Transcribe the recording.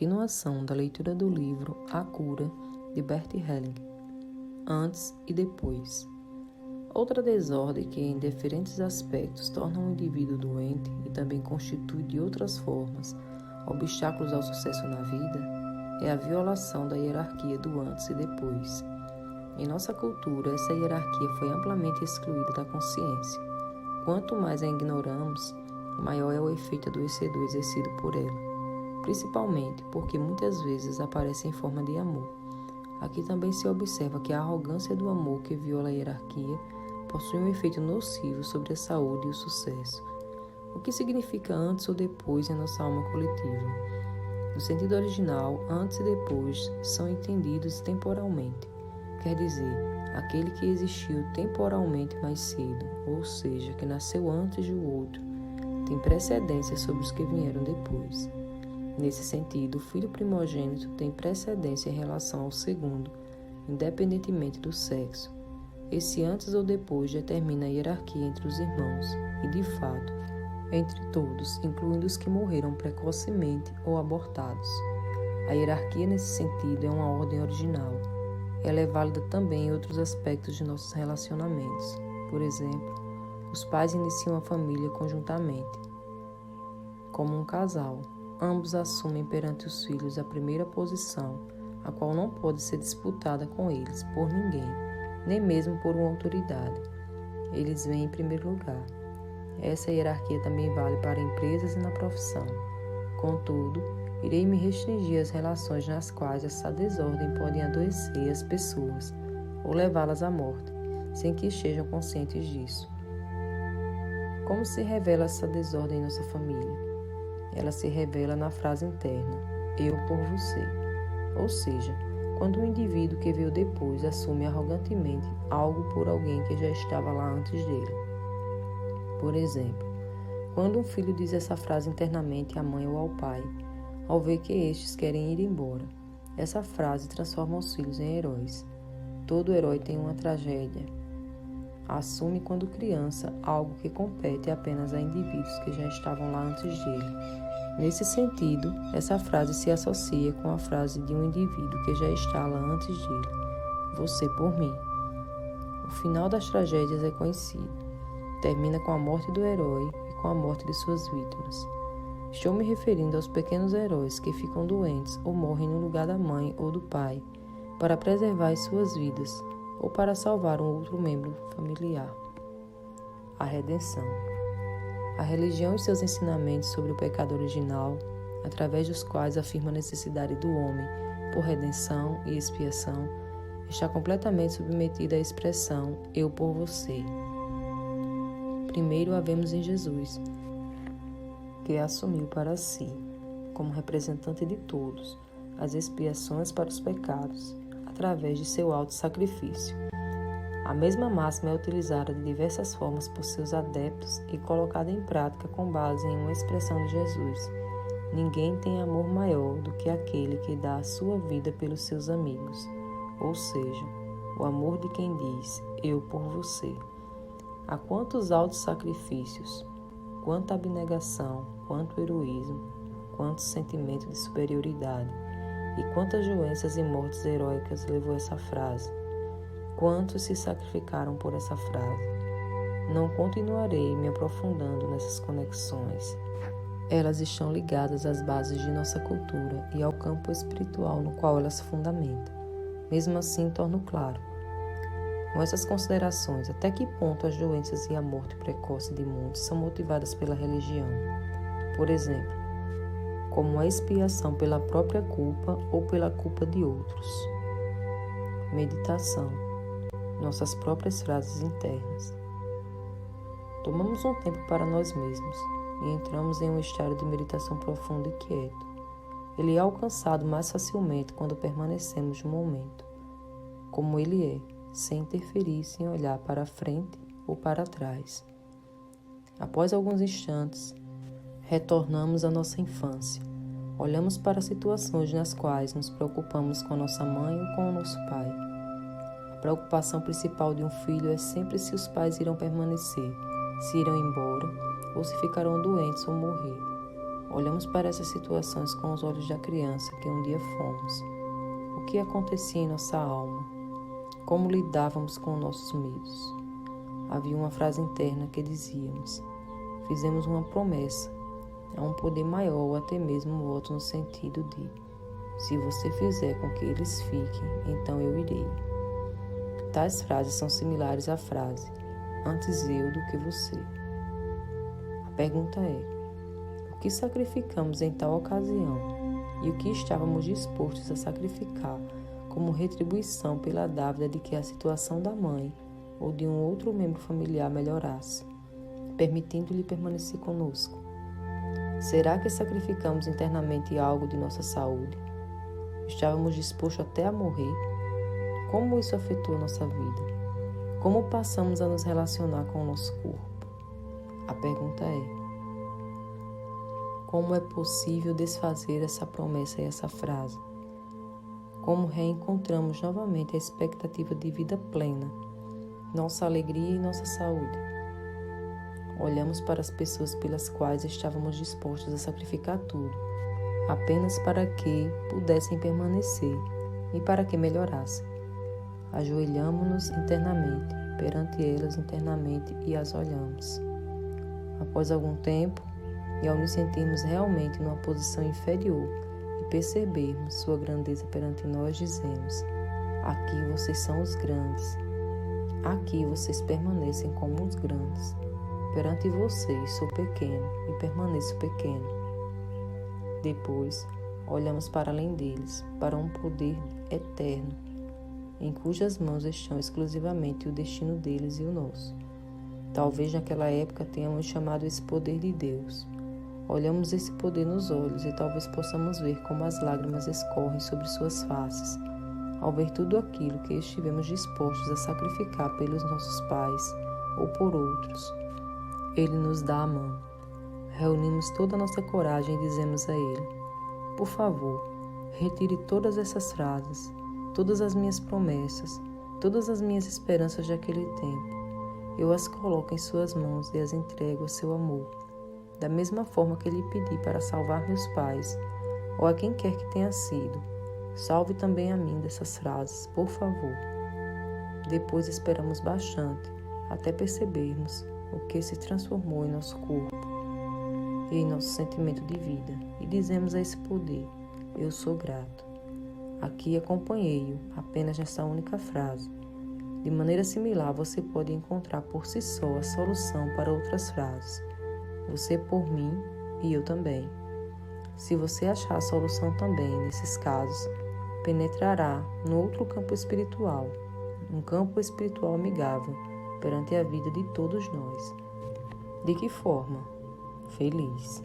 continuação da leitura do livro A Cura, de Bert Helling, Antes e Depois. Outra desordem que, em diferentes aspectos, torna um indivíduo doente e também constitui, de outras formas, obstáculos ao sucesso na vida, é a violação da hierarquia do antes e depois. Em nossa cultura, essa hierarquia foi amplamente excluída da consciência. Quanto mais a ignoramos, maior é o efeito adoecedor exercido por ela, principalmente porque muitas vezes aparece em forma de amor. Aqui também se observa que a arrogância do amor que viola a hierarquia possui um efeito nocivo sobre a saúde e o sucesso. O que significa antes ou depois em nossa alma coletiva? No sentido original, antes e depois são entendidos temporalmente. Quer dizer, aquele que existiu temporalmente mais cedo, ou seja, que nasceu antes do outro, tem precedência sobre os que vieram depois. Nesse sentido, o filho primogênito tem precedência em relação ao segundo, independentemente do sexo. Esse antes ou depois determina a hierarquia entre os irmãos e, de fato, entre todos, incluindo os que morreram precocemente ou abortados. A hierarquia, nesse sentido, é uma ordem original. Ela é válida também em outros aspectos de nossos relacionamentos. Por exemplo, os pais iniciam a família conjuntamente, como um casal. Ambos assumem perante os filhos a primeira posição, a qual não pode ser disputada com eles por ninguém, nem mesmo por uma autoridade. Eles vêm em primeiro lugar. Essa hierarquia também vale para empresas e na profissão. Contudo, irei me restringir às relações nas quais essa desordem pode adoecer as pessoas ou levá-las à morte, sem que estejam conscientes disso. Como se revela essa desordem em nossa família? Ela se revela na frase interna, eu por você. Ou seja, quando um indivíduo que veio depois assume arrogantemente algo por alguém que já estava lá antes dele. Por exemplo, quando um filho diz essa frase internamente à mãe ou ao pai, ao ver que estes querem ir embora, essa frase transforma os filhos em heróis. Todo herói tem uma tragédia. Assume quando criança algo que compete apenas a indivíduos que já estavam lá antes dele. Nesse sentido, essa frase se associa com a frase de um indivíduo que já está lá antes dele, você por mim. O final das tragédias é conhecido. Termina com a morte do herói e com a morte de suas vítimas. Estou me referindo aos pequenos heróis que ficam doentes ou morrem no lugar da mãe ou do pai para preservar as suas vidas ou para salvar um outro membro familiar. A redenção. A religião e seus ensinamentos sobre o pecado original, através dos quais afirma a necessidade do homem por redenção e expiação, está completamente submetida à expressão eu por você. Primeiro a vemos em Jesus, que assumiu para si, como representante de todos, as expiações para os pecados, através de seu alto sacrifício. A mesma máxima é utilizada de diversas formas por seus adeptos e colocada em prática com base em uma expressão de Jesus. Ninguém tem amor maior do que aquele que dá a sua vida pelos seus amigos, ou seja, o amor de quem diz, eu por você. Há quantos altos sacrifícios, quanta abnegação, quanto heroísmo, quanto sentimento de superioridade, e quantas doenças e mortes heróicas levou essa frase. Quantos se sacrificaram por essa frase? Não continuarei me aprofundando nessas conexões. Elas estão ligadas às bases de nossa cultura e ao campo espiritual no qual ela se fundamenta. Mesmo assim, torno claro, com essas considerações, até que ponto as doenças e a morte precoce de muitos são motivadas pela religião. Por exemplo, como a expiação pela própria culpa ou pela culpa de outros. Meditação. Nossas próprias frases internas. Tomamos um tempo para nós mesmos e entramos em um estado de meditação profundo e quieto. Ele é alcançado mais facilmente quando permanecemos no momento, como ele é, sem interferir, sem olhar para a frente ou para trás. Após alguns instantes, retornamos à nossa infância. Olhamos para situações nas quais nos preocupamos com a nossa mãe ou com o nosso pai. A preocupação principal de um filho é sempre se os pais irão permanecer, se irão embora ou se ficarão doentes ou morrer. Olhamos para essas situações com os olhos da criança que um dia fomos. O que acontecia em nossa alma? Como lidávamos com nossos medos? Havia uma frase interna que dizíamos: fizemos uma promessa a um poder maior, ou até mesmo um voto no sentido de: se você fizer com que eles fiquem, então eu irei. Tais frases são similares à frase: antes eu do que você. A pergunta é: o que sacrificamos em tal ocasião e o que estávamos dispostos a sacrificar como retribuição pela dávida de que a situação da mãe ou de um outro membro familiar melhorasse, permitindo-lhe permanecer conosco? Será que sacrificamos internamente algo de nossa saúde? Estávamos dispostos até a morrer? Como isso afetou nossa vida? Como passamos a nos relacionar com o nosso corpo? A pergunta é: como é possível desfazer essa promessa e essa frase? Como reencontramos novamente a expectativa de vida plena, nossa alegria e nossa saúde? Olhamos para as pessoas pelas quais estávamos dispostos a sacrificar tudo, apenas para que pudessem permanecer e para que melhorassem. Ajoelhamo-nos internamente, perante elas internamente e as olhamos. Após algum tempo, e ao nos sentirmos realmente numa posição inferior e percebermos sua grandeza perante nós, dizemos: aqui vocês são os grandes. Aqui vocês permanecem como os grandes. Perante vocês sou pequeno e permaneço pequeno. Depois, olhamos para além deles, para um poder eterno, em cujas mãos estão exclusivamente o destino deles e o nosso. Talvez naquela época tenhamos chamado esse poder de Deus. Olhamos esse poder nos olhos e talvez possamos ver como as lágrimas escorrem sobre suas faces, ao ver tudo aquilo que estivemos dispostos a sacrificar pelos nossos pais ou por outros. Ele nos dá a mão. Reunimos toda a nossa coragem e dizemos a Ele: por favor, retire todas essas frases, todas as minhas promessas, todas as minhas esperanças daquele tempo. Eu as coloco em suas mãos e as entrego ao seu amor. Da mesma forma que lhe pedi para salvar meus pais, ou a quem quer que tenha sido, salve também a mim dessas frases, por favor. Depois esperamos bastante, até percebermos o que se transformou em nosso corpo e em nosso sentimento de vida, e dizemos a esse poder: eu sou grato. Aqui acompanhei-o apenas nessa única frase. De maneira similar, você pode encontrar por si só a solução para outras frases. Você por mim e eu também. Se você achar a solução também nesses casos, penetrará no outro campo espiritual, um campo espiritual amigável perante a vida de todos nós. De que forma? Feliz.